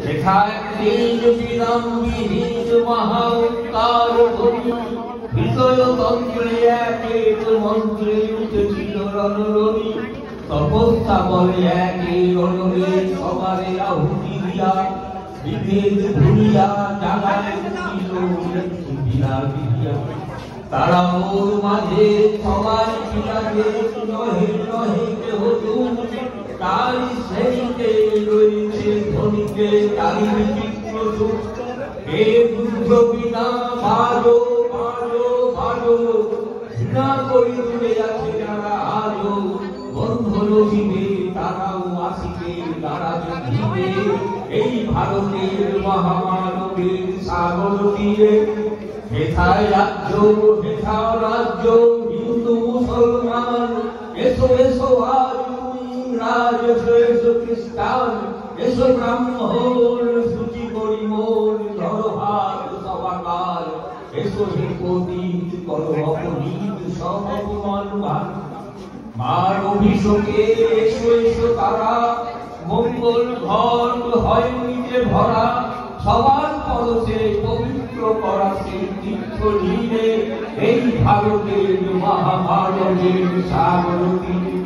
সেখায় নীল বিরামবিহীন মহাকার ধ্বনি, হৃদয়তন্ত্রে এক এক মন্ত্রে উঠেছিল রণরণি। তপস্যা বলে একে রণরে সবারে আহুতি দিয়া, বিভেদ ভুলিয়া জাগায় উঠিল বিরাট দিয়া। তারা ওর মাঝে সবাই ছিলাকে নহে নহে কেহ দূর, তাই সেইতে রয়েছে ধনীকে তারি বিচিত্র সুখ। হে যুদ্ধ বিনা বাজো বাজো বাজো, ঘৃণা করি দূরে আছে যারা আজো। বন্ধন দিবে তারাও আসিবে, তারা যুদ্ধিবে এই ভারতের মহামানবের সাগর তীরে। হেথায় রাজ্য হেথা রাজ্য হিন্দু মুসলমান, এসো এসো আজ ইংরাজ, এসো এসো খ্রিস্টান, এসো ব্রাহ্মণ সূচি করি মন, ধরো হাত সবাকার। এসো হে পতিত করো অপনীত সব অপমান ভান। মার অভিষেকে এসো এসো তারা, মঙ্গল ঘর হয় নিজে ভরা। সবার পরশে পবিত্র করা সেই তীর্থ নীরে, এই ভারতের মহাভারতের সাগর তীরে।